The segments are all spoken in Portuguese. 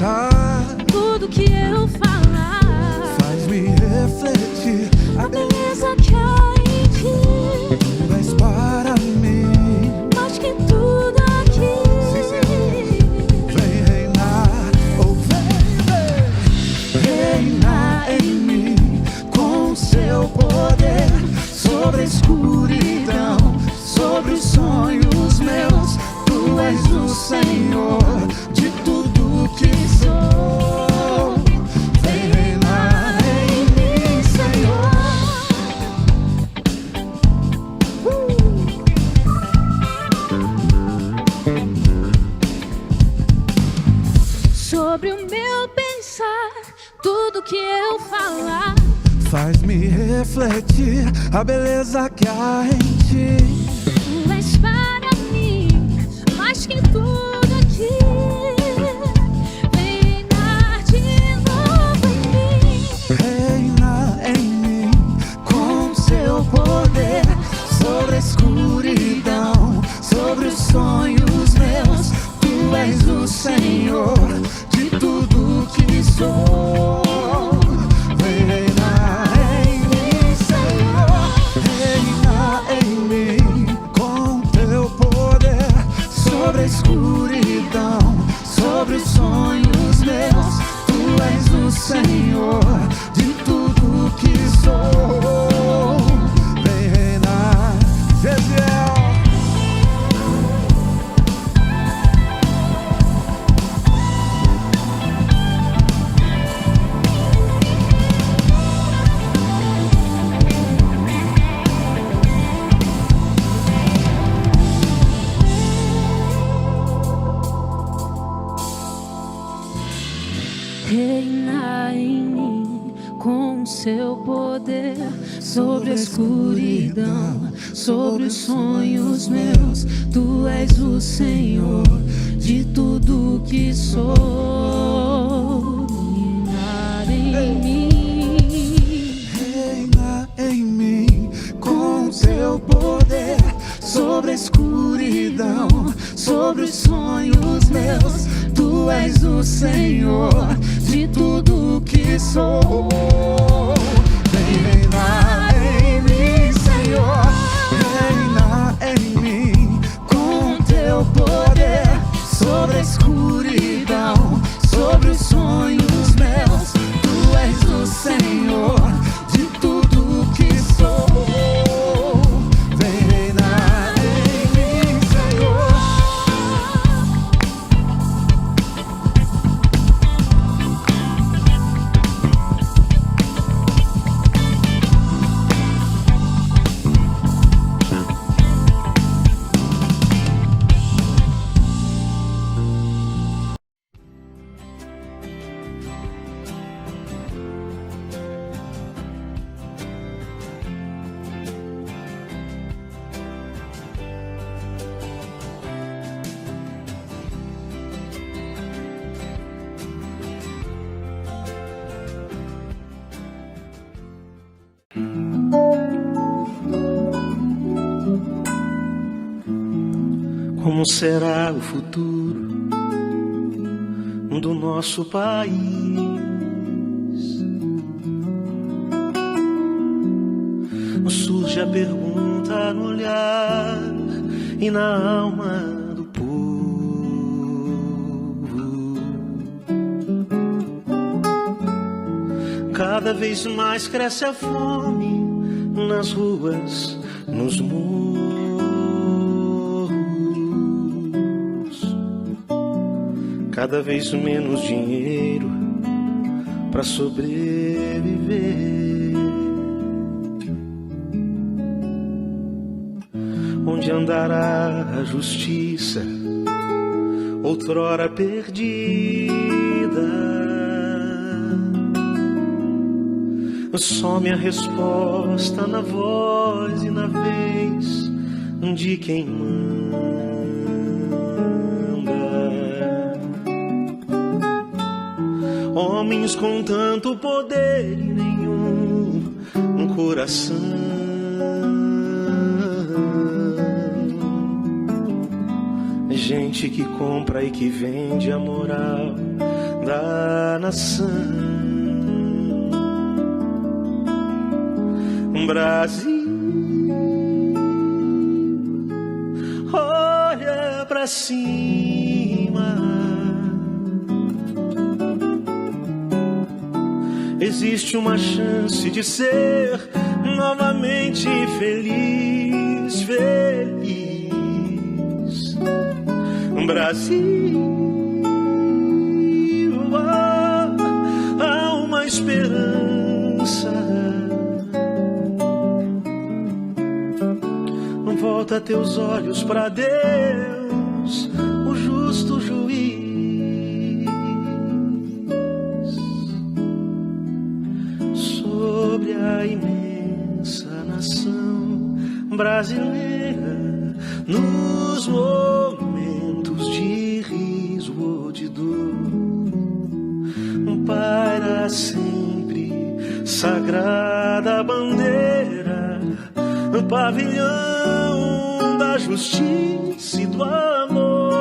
pensar, tudo que eu falar, faz-me refletir a beleza que há em ti. Tu és para mim Mais que tudo aqui. Sim, Senhor. Vem reinar, oh vem reinar em mim com seu poder sobre a escuridão, sobre os sonhos meus. Tu és o Senhor de tudo que sou. Vem reinar em mim, Senhor. Sobre o meu pensar, tudo que eu falar, faz-me refletir a beleza que há em ti. tu és para mim mais que tudo aqui. Vem reinar de novo em mim. Reina em mim com seu poder sobre a escuridão, sobre os sonhos meus. Tu és o Senhor de tudo que sou. Vem reinar em mim, Senhor. Reina em mim com teu poder sobre a escuridão, sobre os sonhos meus. Tu és o Senhor de tudo que sou. Vem reinar, Gesiel. Reina em mim com seu poder sobre a escuridão, sobre os sonhos meus. Tu és o Senhor de tudo que sou. Reinar em mim. Reina em mim com teu poder sobre a escuridão, sobre os sonhos meus. Tu és o Senhor de tudo que sou. Vem reinar em mim, Senhor. Reina em mim com teu poder sobre a escuridão, sobre os sonhos meus. Tu és o Senhor de tudo que sou. Vem reinar em mim, Senhor. Como será o futuro do nosso país? Surge a pergunta no olhar e na alma do povo. Cada vez mais cresce a fome nas ruas, nos muros. Cada vez menos dinheiro para sobreviver. Onde andará a justiça, outrora perdida? Some a resposta na voz e na vez de quem manda. Homens com tanto poder e nenhum coração. Gente que compra e que vende a moral da nação. Brasil, olha pra cima. Existe uma chance de ser novamente feliz, feliz. Brasil, há uma esperança. Volta teus olhos para Deus, o justo juiz, sobre a imensa nação brasileira, nos momentos de riso ou de dor, para sempre sagrada bandeira, pavilhão da justiça e do amor,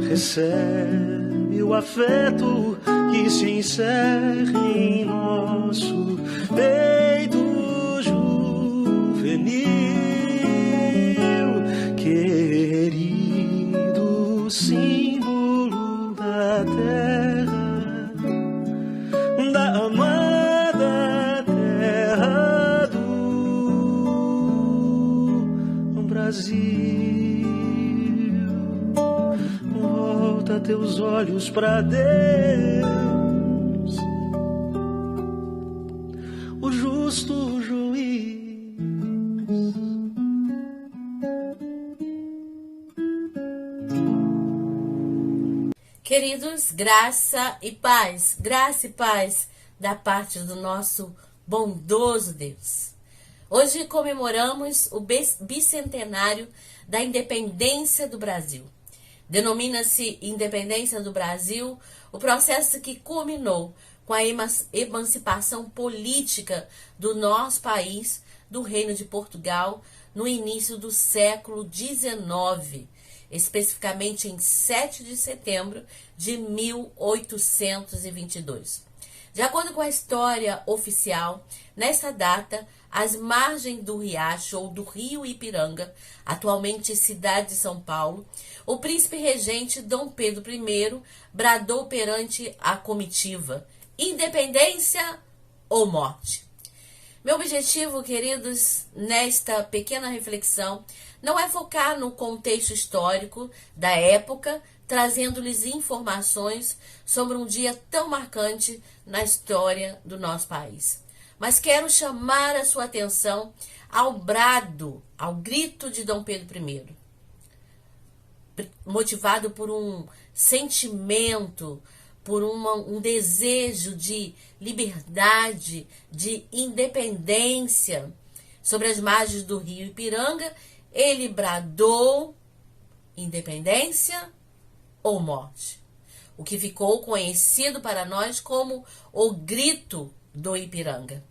recebe o afeto que se encerra em nosso peito juvenil, querido símbolo da terra, da amada terra do Brasil. Volta teus olhos para Deus, o justo juiz. Queridos, graça e paz da parte do nosso bondoso Deus. Hoje comemoramos o bicentenário da independência do Brasil. Denomina-se Independência do Brasil o processo que culminou com a emancipação política do nosso país do Reino de Portugal no início do século XIX, especificamente em 7 de setembro de 1822. De acordo com a história oficial, nessa data, às margens do riacho ou do rio Ipiranga, atualmente cidade de São Paulo, o príncipe regente Dom Pedro I bradou perante a comitiva: independência ou morte. Meu objetivo, queridos, nesta pequena reflexão, não é focar no contexto histórico da época, trazendo-lhes informações sobre um dia tão marcante na história do nosso país. Mas quero chamar a sua atenção ao brado, ao grito de Dom Pedro I, motivado por um sentimento, por um desejo de liberdade, de independência. Sobre as margens do rio Ipiranga, ele bradou: independência ou morte, o que ficou conhecido para nós como o grito do Ipiranga.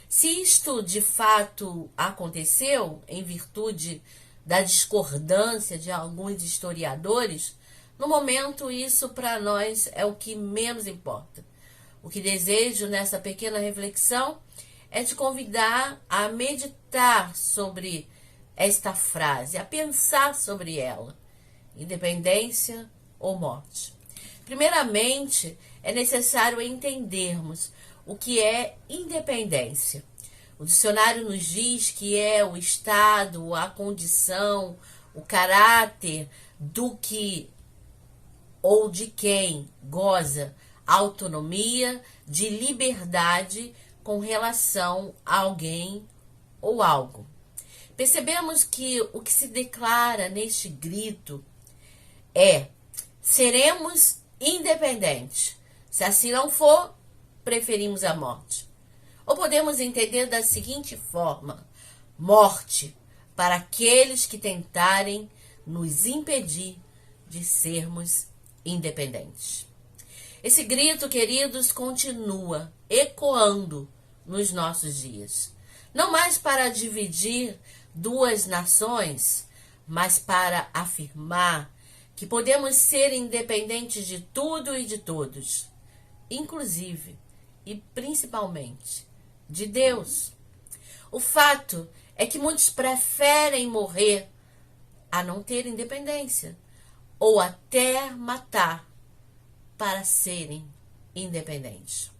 Se isto de fato aconteceu, em virtude da discordância de alguns historiadores, no momento isso para nós é o que menos importa. O que desejo nessa pequena reflexão é te convidar a meditar sobre esta frase, a pensar sobre ela: independência ou morte. Primeiramente, é necessário entendermos o que é independência. O dicionário nos diz que é o estado, a condição, o caráter do que ou de quem goza autonomia, de liberdade com relação a alguém ou algo. Percebemos que o que se declara neste grito é: seremos independentes. Se assim não for, preferimos a morte. Ou podemos entender da seguinte forma: morte para aqueles que tentarem nos impedir de sermos independentes. Esse grito, queridos, continua ecoando nos nossos dias. Não mais para dividir duas nações, mas para afirmar que podemos ser independentes de tudo e de todos, inclusive e principalmente de Deus. O fato é que muitos preferem morrer a não ter independência, ou até matar para serem independentes.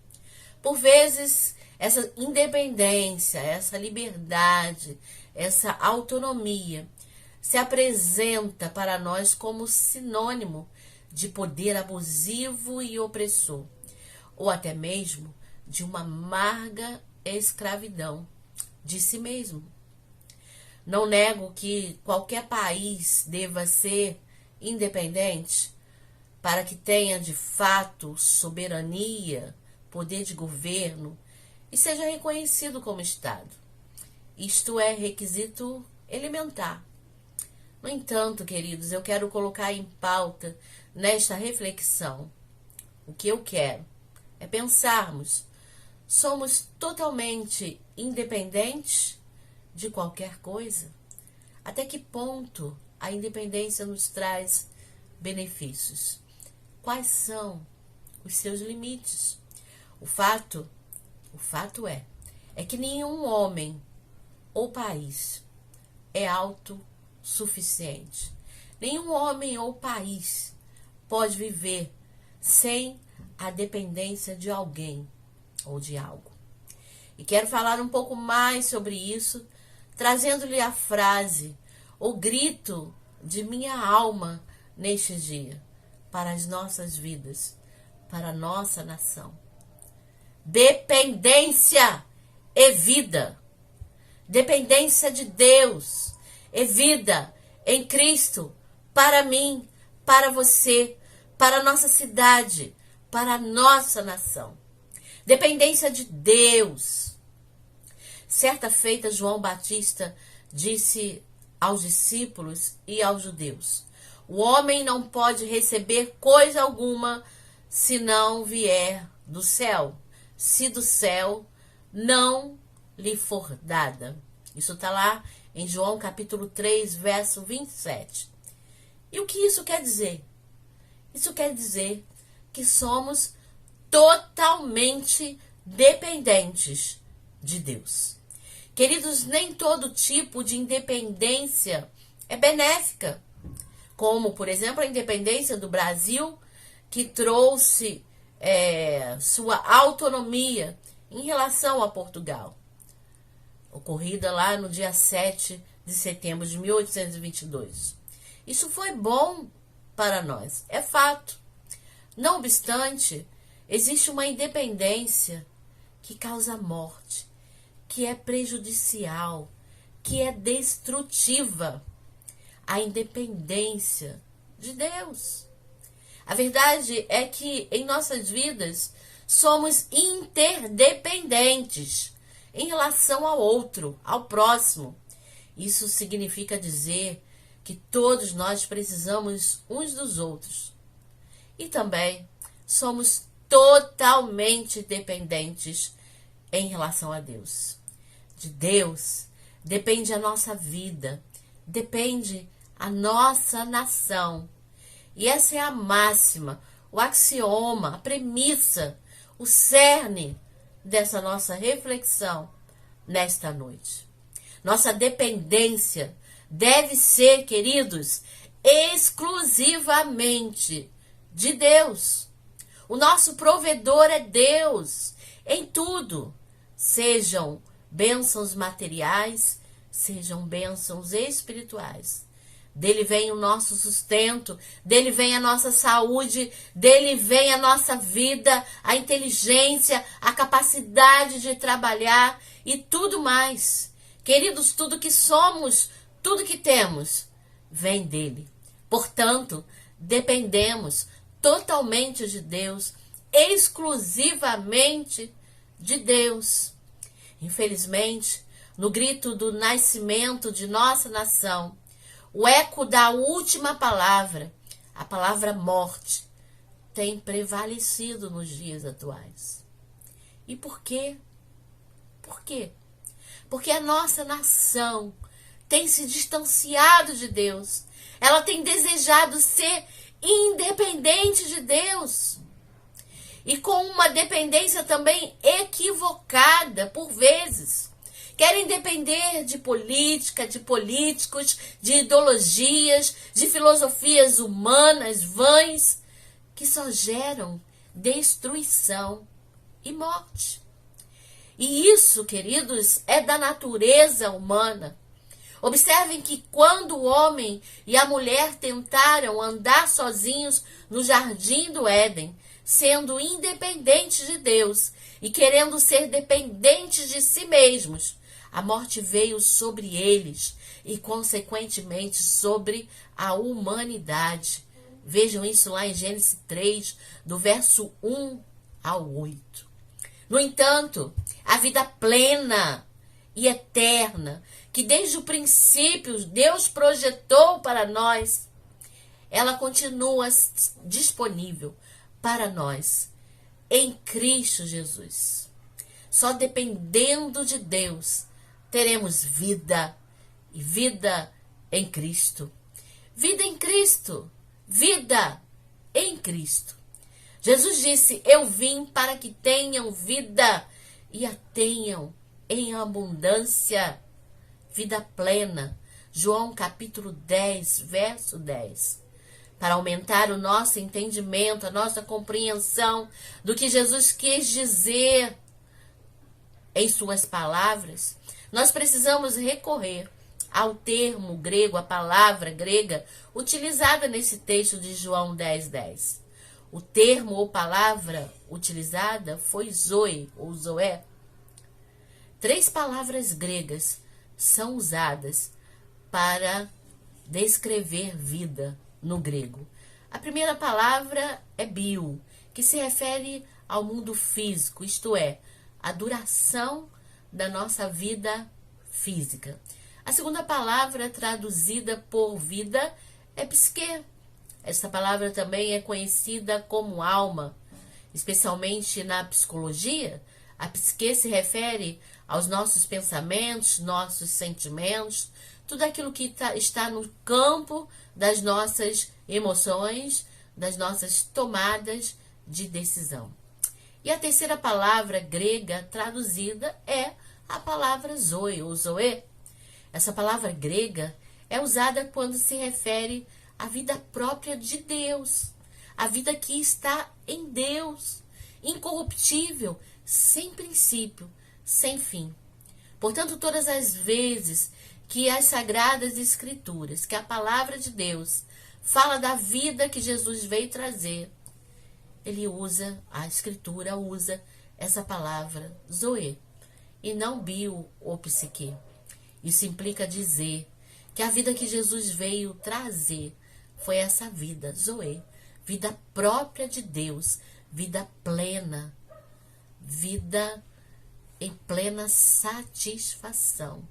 Por vezes, essa independência, essa liberdade, essa autonomia se apresenta para nós como sinônimo de poder abusivo e opressor, ou até mesmo de uma amarga escravidão de si mesmo. Não nego que qualquer país deva ser independente para que tenha de fato soberania, poder de governo e seja reconhecido como Estado. Isto é requisito elementar. No entanto, queridos, eu quero colocar em pauta nesta reflexão. O que eu quero é pensarmos: somos totalmente independentes de qualquer coisa? Até que ponto a independência nos traz benefícios? Quais são os seus limites? O fato é que nenhum homem ou país é autossuficiente. Nenhum homem ou país pode viver sem a dependência de alguém ou de algo. E quero falar um pouco mais sobre isso, trazendo-lhe a frase, o grito de minha alma neste dia, para as nossas vidas, para a nossa nação. Dependência é vida. Dependência de Deus é vida em Cristo, para mim, para você, para a nossa cidade, para a nossa nação. Dependência de Deus. Certa feita, João Batista disse aos discípulos e aos judeus: o homem não pode receber coisa alguma se não vier do céu, se do céu não lhe for dada. Isso está lá em João capítulo 3, verso 27. E o que isso quer dizer? Isso quer dizer que somos totalmente dependentes de Deus. Queridos, nem todo tipo de independência é benéfica, como, por exemplo, a independência do Brasil, que trouxe sua autonomia em relação a Portugal, ocorrida lá no dia 7 de setembro de 1822. Isso foi bom para nós, é fato. Não obstante, existe uma independência que causa morte, que é prejudicial, que é destrutiva. A independência de Deus. A verdade é que em nossas vidas somos interdependentes em relação ao outro, ao próximo. Isso significa dizer que todos nós precisamos uns dos outros. E também somos totalmente dependentes em relação a Deus. De Deus depende a nossa vida, depende a nossa nação. E essa é a máxima, o axioma, a premissa, o cerne dessa nossa reflexão nesta noite. Nossa dependência deve ser, queridos, exclusivamente de Deus. O nosso provedor é Deus em tudo, sejam bênçãos materiais, sejam bênçãos espirituais. Dele vem o nosso sustento, dele vem a nossa saúde, dele vem a nossa vida, a inteligência, a capacidade de trabalhar e tudo mais. Queridos, tudo que somos, tudo que temos, vem dele. Portanto, dependemos totalmente de Deus, exclusivamente de Deus. Infelizmente, no grito do nascimento de nossa nação, o eco da última palavra, a palavra morte, tem prevalecido nos dias atuais. E por quê? Por quê? Porque a nossa nação tem se distanciado de Deus. Ela tem desejado ser independente de Deus. E com uma dependência também equivocada, por vezes. Querem depender de política, de políticos, de ideologias, de filosofias humanas vãs, que só geram destruição e morte. E isso, queridos, é da natureza humana. Observem que quando o homem e a mulher tentaram andar sozinhos no jardim do Éden, sendo independentes de Deus e querendo ser dependentes de si mesmos, a morte veio sobre eles e, consequentemente, sobre a humanidade. Vejam isso lá em Gênesis 3, do verso 1 ao 8. No entanto, a vida plena e eterna, que desde o princípio Deus projetou para nós, ela continua disponível para nós em Cristo Jesus. Só dependendo de Deus teremos vida, e vida em Cristo. Vida em Cristo, vida em Cristo. Jesus disse: eu vim para que tenham vida e a tenham em abundância. Vida plena. João capítulo 10, verso 10. Para aumentar o nosso entendimento, a nossa compreensão do que Jesus quis dizer em suas palavras, nós precisamos recorrer ao termo grego, a palavra grega utilizada nesse texto de João 10, 10. O termo ou palavra utilizada foi zoe ou zoé. 3 palavras gregas são usadas para descrever vida no grego. A primeira palavra é bio, que se refere ao mundo físico, isto é, a duração da nossa vida física. A segunda palavra traduzida por vida é psique. Essa palavra também é conhecida como alma, especialmente na psicologia. A psique se refere aos nossos pensamentos, nossos sentimentos, tudo aquilo que está no campo das nossas emoções, das nossas tomadas de decisão. E a terceira palavra grega traduzida é a palavra zoe ou zoe. Essa palavra grega é usada quando se refere à vida própria de Deus, a vida que está em Deus, incorruptível, sem princípio, sem fim. Portanto, todas as vezes que as Sagradas Escrituras, que a palavra de Deus, fala da vida que Jesus veio trazer, a Escritura usa essa palavra zoe, e não bio ou psique. Isso implica dizer que a vida que Jesus veio trazer foi essa vida, zoe, vida própria de Deus, vida plena, vida em plena satisfação.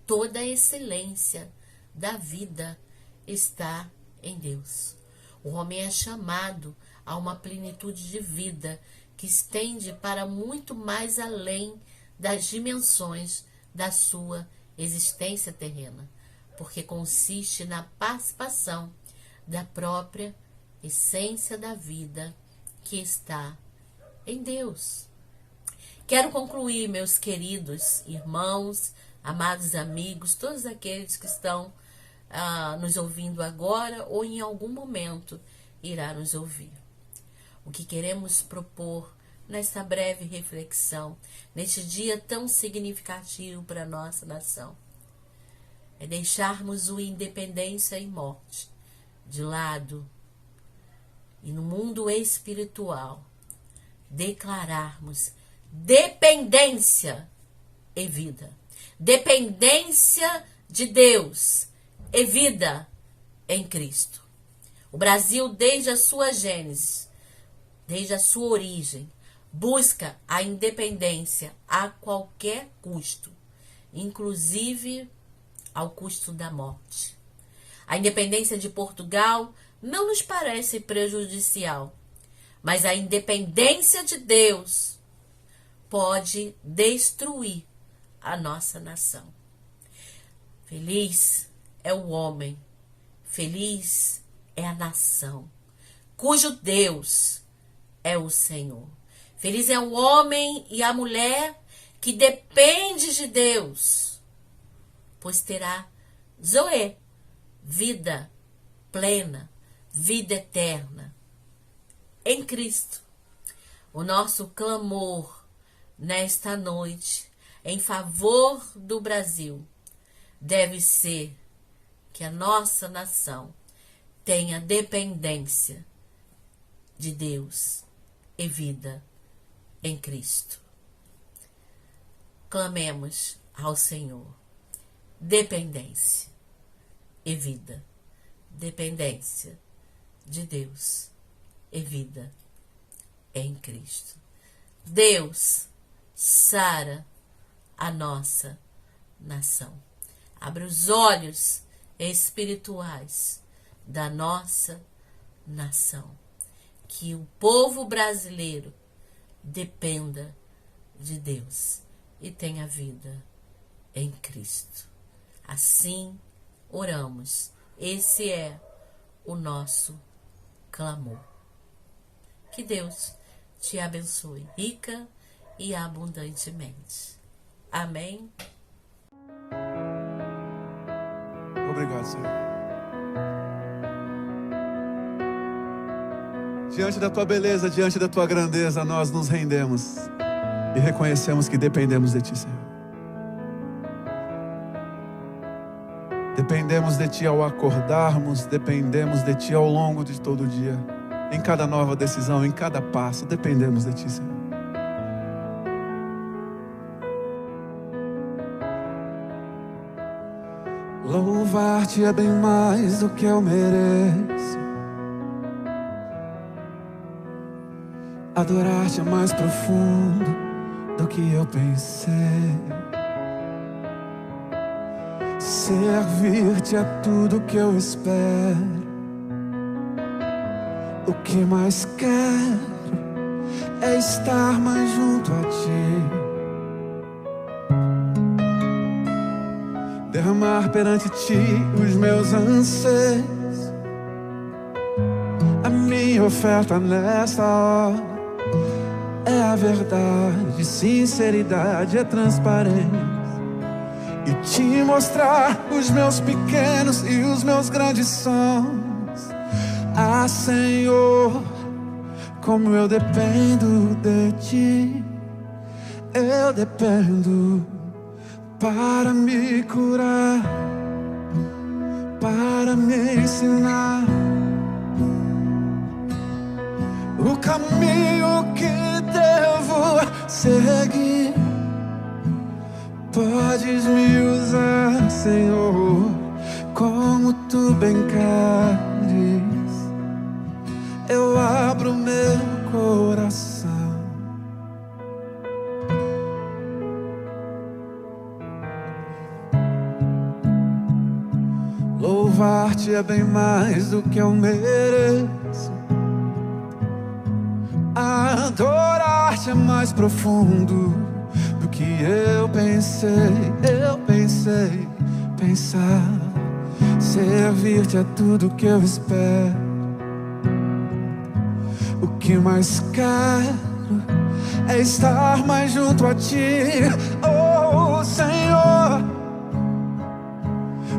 Toda a excelência da vida está em Deus. O homem é chamado a uma plenitude de vida que estende para muito mais além das dimensões da sua existência terrena, porque consiste na participação da própria essência da vida que está em Deus. Quero concluir, meus queridos irmãos, amados amigos, todos aqueles que estão nos ouvindo agora ou em algum momento irá nos ouvir. O que queremos propor nesta breve reflexão, neste dia tão significativo para a nossa nação, é deixarmos o independência e morte de lado e no mundo espiritual declararmos dependência e vida. Dependência de Deus e vida em Cristo. O Brasil, desde a sua gênese, desde a sua origem, busca a independência a qualquer custo, inclusive ao custo da morte. A independência de Portugal não nos parece prejudicial, mas a independência de Deus pode destruir a nossa nação. Feliz é o homem, Feliz é a nação cujo Deus é o Senhor. Feliz é o homem e a mulher que depende de Deus, pois terá Zoe, vida plena, vida eterna em Cristo. O nosso clamor nesta noite em favor do Brasil deve ser que a nossa nação tenha dependência de Deus e vida em Cristo. Clamemos ao Senhor dependência e vida. Dependência de Deus e vida em Cristo. Deus sara a nossa nação. Abre os olhos espirituais da nossa nação. Que o povo brasileiro dependa de Deus e tenha vida em Cristo. Assim oramos. Esse é o nosso clamor. Que Deus te abençoe rica e abundantemente. Amém. Obrigado, Senhor. Diante da tua beleza, diante da tua grandeza, nós nos rendemos e reconhecemos que dependemos de ti, Senhor. Dependemos de ti ao acordarmos, dependemos de ti ao longo de todo o dia. Em cada nova decisão, em cada passo, dependemos de ti, Senhor. Louvar-te é bem mais do que eu mereço. Adorar-te é mais profundo do que eu pensei. Servir-te é tudo que eu espero. O que mais quero é estar mais junto a ti. Derramar perante ti os meus anseios. A minha oferta nesta hora é a verdade, sinceridade, é transparência. E te mostrar os meus pequenos e os meus grandes sonhos. Ah, Senhor, como eu dependo de ti. Eu dependo para me curar, para me ensinar o caminho que devo seguir. Podes me usar, Senhor, como tu bem queres. Eu abro meu coração. Louvar-te é bem mais do que eu mereço. Adorar-te é mais profundo do que eu pensei. Pensar. Servir-te é tudo que eu espero. O que mais quero é estar mais junto a ti. Oh, Senhor,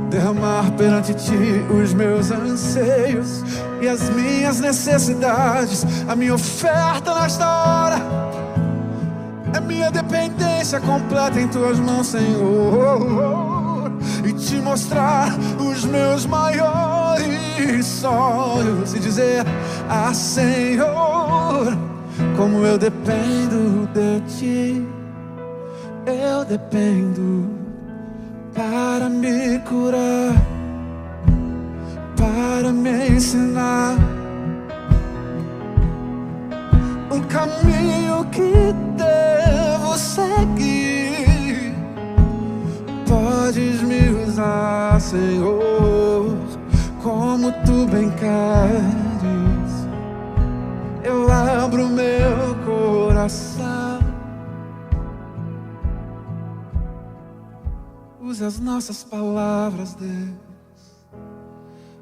derramar perante ti os meus anseios e as minhas necessidades. A minha oferta nesta hora é minha dependência completa em tuas mãos, Senhor. E te mostrar os meus maiores sonhos e dizer: ah, Senhor, como eu dependo de ti. Eu dependo para me curar, para me ensinar um caminho que devo seguir. Podes me usar, Senhor, como tu bem queres. Eu abro meu coração. Use as nossas palavras, Deus.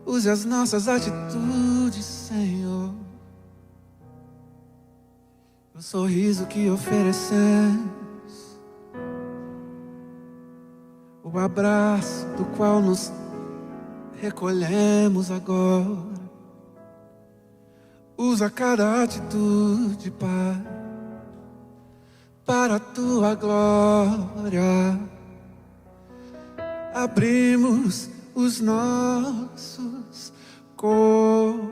Use as nossas atitudes, Senhor. O sorriso que oferecemos, o abraço do qual nos recolhemos agora. Usa cada atitude, Pai, para a Tua glória. Abrimos os nossos corações